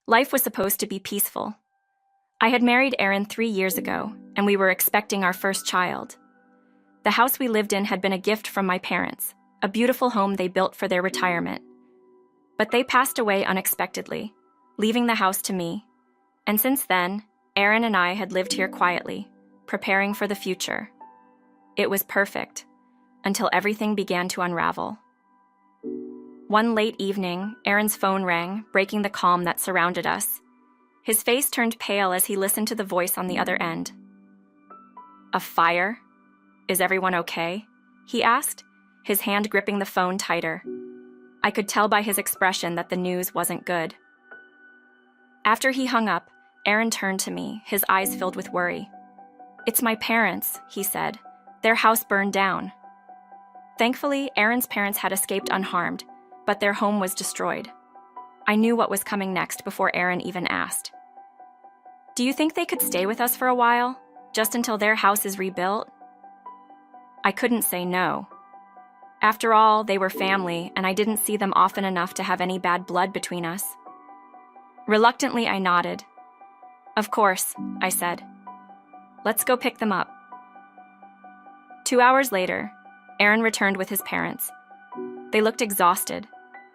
Life was supposed to be peaceful. I had married Aaron 3 years ago, and we were expecting our first child. The house we lived in had been a gift from my parents, a beautiful home they built for their retirement. But they passed away unexpectedly, leaving the house to me. And since then, Aaron and I had lived here quietly, preparing for the future. It was perfect, until everything began to unravel. One late evening, Aaron's phone rang, breaking the calm that surrounded us. His face turned pale as he listened to the voice on the other end. "A fire? Is everyone okay?" he asked, his hand gripping the phone tighter. I could tell by his expression that the news wasn't good. After he hung up, Aaron turned to me, his eyes filled with worry. "It's my parents," he said. "Their house burned down." Thankfully, Aaron's parents had escaped unharmed, but their home was destroyed. I knew what was coming next before Aaron even asked. "Do you think they could stay with us for a while, just until their house is rebuilt?" I couldn't say no. After all, they were family, and I didn't see them often enough to have any bad blood between us. Reluctantly, I nodded. "Of course," I said. "Let's go pick them up." 2 hours later, Aaron returned with his parents. They looked exhausted,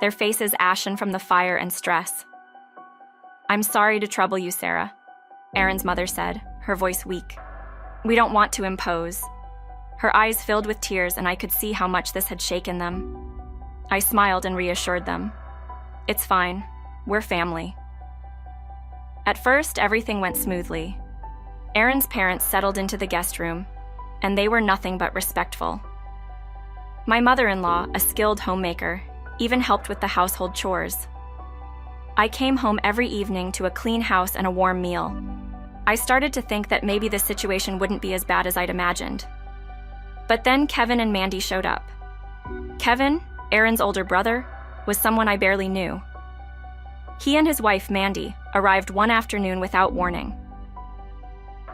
their faces ashen from the fire and stress. "I'm sorry to trouble you, Sarah," Aaron's mother said, her voice weak. "We don't want to impose." Her eyes filled with tears, and I could see how much this had shaken them. I smiled and reassured them. "It's fine. We're family." At first, everything went smoothly. Aaron's parents settled into the guest room, and they were nothing but respectful. My mother-in-law, a skilled homemaker, even helped with the household chores. I came home every evening to a clean house and a warm meal. I started to think that maybe the situation wouldn't be as bad as I'd imagined. But then Kevin and Mandy showed up. Kevin, Aaron's older brother, was someone I barely knew. He and his wife, Mandy, arrived one afternoon without warning.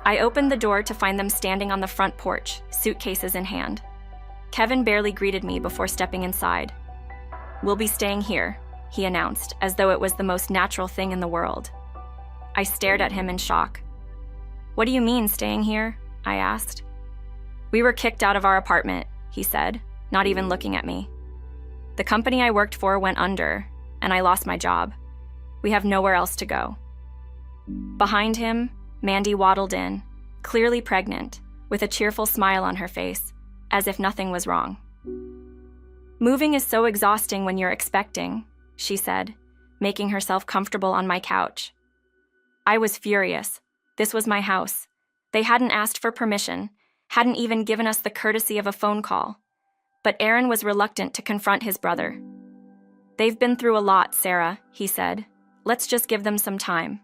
I opened the door to find them standing on the front porch, suitcases in hand. Kevin barely greeted me before stepping inside. "We'll be staying here," he announced, as though it was the most natural thing in the world. I stared at him in shock. "What do you mean, staying here?" I asked. "We were kicked out of our apartment," he said, not even looking at me. "The company I worked for went under, and I lost my job. We have nowhere else to go." Behind him, Mandy waddled in, clearly pregnant, with a cheerful smile on her face, as if nothing was wrong. "Moving is so exhausting when you're expecting," she said, making herself comfortable on my couch. I was furious. This was my house. They hadn't asked for permission, hadn't even given us the courtesy of a phone call. But Aaron was reluctant to confront his brother. "They've been through a lot, Sarah," he said. "Let's just give them some time."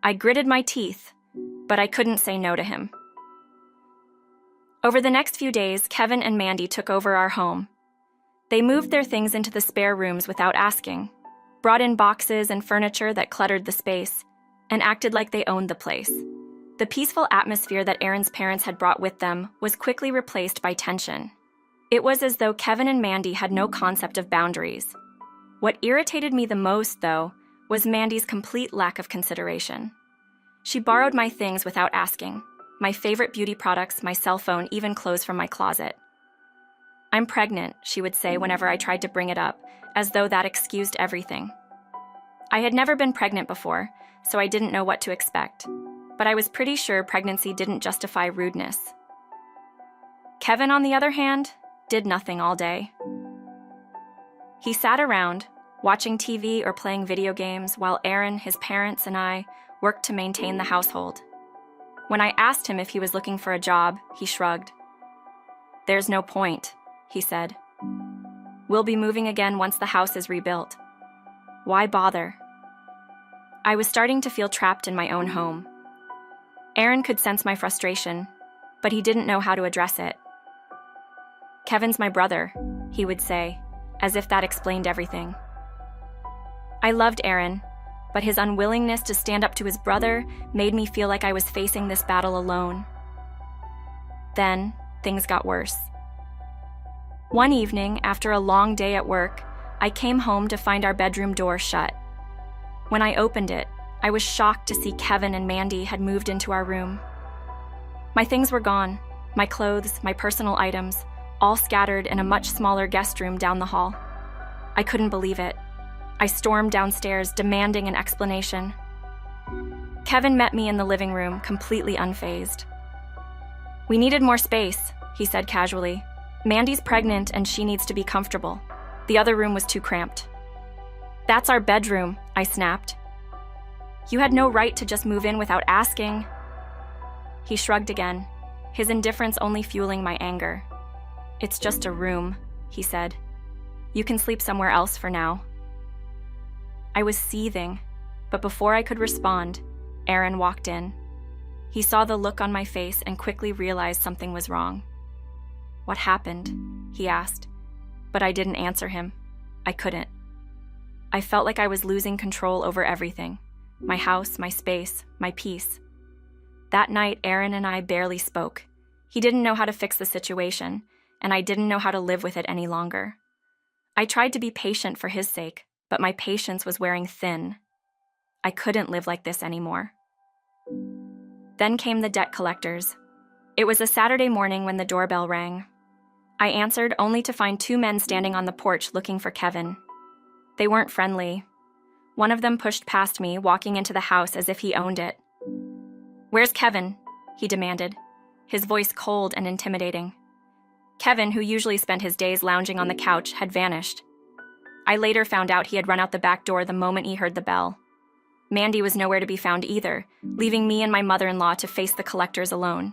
I gritted my teeth, but I couldn't say no to him. Over the next few days, Kevin and Mandy took over our home. They moved their things into the spare rooms without asking, brought in boxes and furniture that cluttered the space, and acted like they owned the place. The peaceful atmosphere that Aaron's parents had brought with them was quickly replaced by tension. It was as though Kevin and Mandy had no concept of boundaries. What irritated me the most, though, was Mandy's complete lack of consideration. She borrowed my things without asking, my favorite beauty products, my cell phone, even clothes from my closet. "I'm pregnant," she would say whenever I tried to bring it up, as though that excused everything. I had never been pregnant before, so I didn't know what to expect, but I was pretty sure pregnancy didn't justify rudeness. Kevin, on the other hand, did nothing all day. He sat around, watching TV or playing video games, while Aaron, his parents, and I worked to maintain the household. When I asked him if he was looking for a job, he shrugged. "There's no point," he said. "We'll be moving again once the house is rebuilt. Why bother?" I was starting to feel trapped in my own home. Aaron could sense my frustration, but he didn't know how to address it. "Kevin's my brother," he would say, as if that explained everything. I loved Aaron, but his unwillingness to stand up to his brother made me feel like I was facing this battle alone. Then, things got worse. One evening, after a long day at work, I came home to find our bedroom door shut. When I opened it, I was shocked to see Kevin and Mandy had moved into our room. My things were gone, my clothes, my personal items, all scattered in a much smaller guest room down the hall. I couldn't believe it. I stormed downstairs, demanding an explanation. Kevin met me in the living room, completely unfazed. "We needed more space," he said casually. "Mandy's pregnant and she needs to be comfortable. The other room was too cramped." "That's our bedroom," I snapped. "You had no right to just move in without asking." He shrugged again, his indifference only fueling my anger. "It's just a room," he said. "You can sleep somewhere else for now." I was seething, but before I could respond, Aaron walked in. He saw the look on my face and quickly realized something was wrong. "What happened?" he asked, but I didn't answer him. I couldn't. I felt like I was losing control over everything. My house, my space, my peace. That night, Aaron and I barely spoke. He didn't know how to fix the situation, and I didn't know how to live with it any longer. I tried to be patient for his sake, but my patience was wearing thin. I couldn't live like this anymore. Then came the debt collectors. It was a Saturday morning when the doorbell rang. I answered only to find two men standing on the porch looking for Kevin. They weren't friendly. One of them pushed past me, walking into the house as if he owned it. "Where's Kevin?" he demanded, his voice cold and intimidating. Kevin, who usually spent his days lounging on the couch, had vanished. I later found out he had run out the back door the moment he heard the bell. Mandy was nowhere to be found either, leaving me and my mother-in-law to face the collectors alone.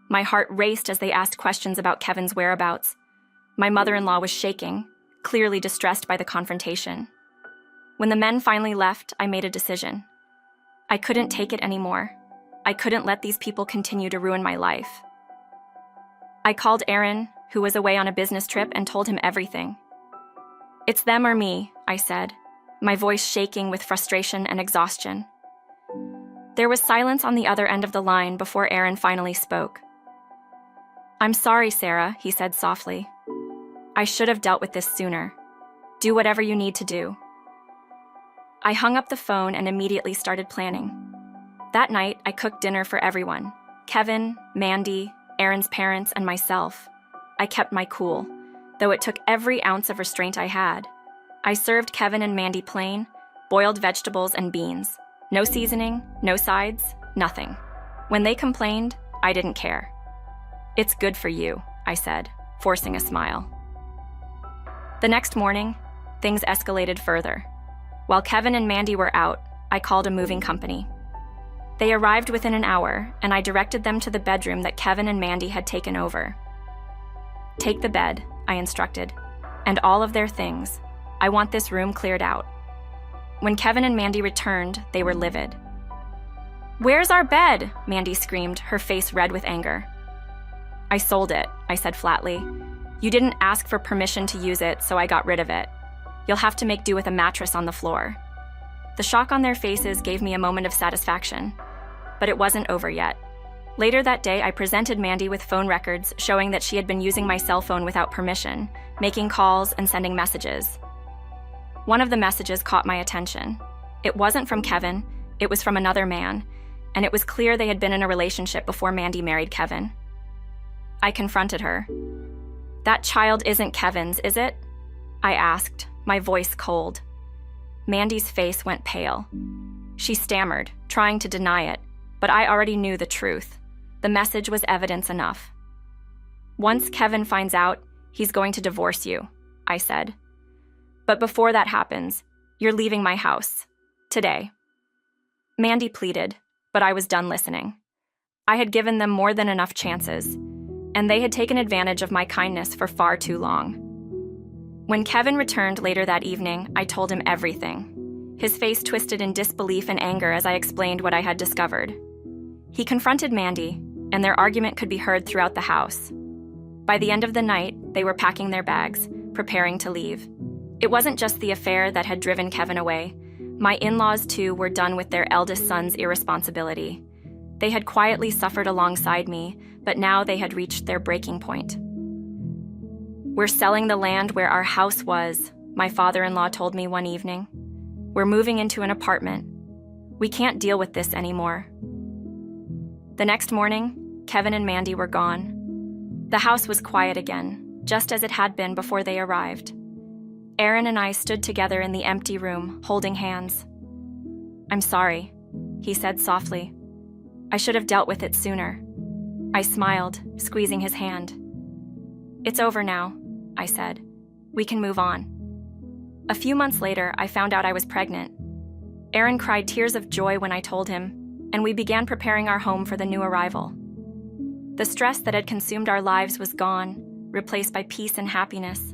My heart raced as they asked questions about Kevin's whereabouts. My mother-in-law was shaking, clearly distressed by the confrontation. When the men finally left, I made a decision. I couldn't take it anymore. I couldn't let these people continue to ruin my life. I called Aaron, who was away on a business trip, and told him everything. "It's them or me," I said, my voice shaking with frustration and exhaustion. There was silence on the other end of the line before Aaron finally spoke. "I'm sorry, Sarah," he said softly. "I should have dealt with this sooner. Do whatever you need to do." I hung up the phone and immediately started planning. That night, I cooked dinner for everyone: Kevin, Mandy, Aaron's parents, and myself. I kept my cool, though it took every ounce of restraint I had. I served Kevin and Mandy plain, boiled vegetables and beans. No seasoning, no sides, nothing. When they complained, I didn't care. "It's good for you," I said, forcing a smile. The next morning, things escalated further. While Kevin and Mandy were out, I called a moving company. They arrived within an hour, and I directed them to the bedroom that Kevin and Mandy had taken over. "Take the bed," I instructed, "and all of their things. I want this room cleared out." When Kevin and Mandy returned, they were livid. "Where's our bed?" Mandy screamed, her face red with anger. "I sold it," I said flatly. "You didn't ask for permission to use it, so I got rid of it. You'll have to make do with a mattress on the floor." The shock on their faces gave me a moment of satisfaction, but it wasn't over yet. Later that day, I presented Mandy with phone records showing that she had been using my cell phone without permission, making calls and sending messages. One of the messages caught my attention. It wasn't from Kevin, it was from another man, and it was clear they had been in a relationship before Mandy married Kevin. I confronted her. "That child isn't Kevin's, is it?" I asked, my voice cold. Mandy's face went pale. She stammered, trying to deny it, but I already knew the truth. The message was evidence enough. "Once Kevin finds out, he's going to divorce you," I said. "But before that happens, you're leaving my house. Today." Mandy pleaded, but I was done listening. I had given them more than enough chances, and they had taken advantage of my kindness for far too long. When Kevin returned later that evening, I told him everything. His face twisted in disbelief and anger as I explained what I had discovered. He confronted Mandy, and their argument could be heard throughout the house. By the end of the night, they were packing their bags, preparing to leave. It wasn't just the affair that had driven Kevin away. My in-laws, too, were done with their eldest son's irresponsibility. They had quietly suffered alongside me, but now they had reached their breaking point. "We're selling the land where our house was," my father-in-law told me one evening. We're moving into an apartment. We can't deal with this anymore." The next morning, Kevin and Mandy were gone. The house was quiet again, just as it had been before they arrived. Aaron and I stood together in the empty room, holding hands. "I'm sorry," he said softly. "I should have dealt with it sooner." I smiled, squeezing his hand. "It's over now," I said. "We can move on." A few months later, I found out I was pregnant. Aaron cried tears of joy when I told him, and we began preparing our home for the new arrival. The stress that had consumed our lives was gone, replaced by peace and happiness.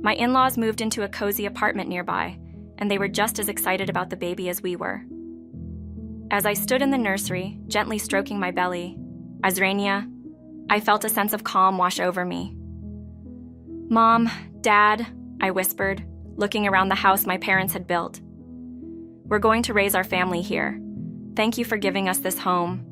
My in-laws moved into a cozy apartment nearby, and they were just as excited about the baby as we were. As I stood in the nursery, gently stroking my belly, Azrania, I felt a sense of calm wash over me. "Mom, Dad," I whispered, looking around the house my parents had built. "We're going to raise our family here. Thank you for giving us this home.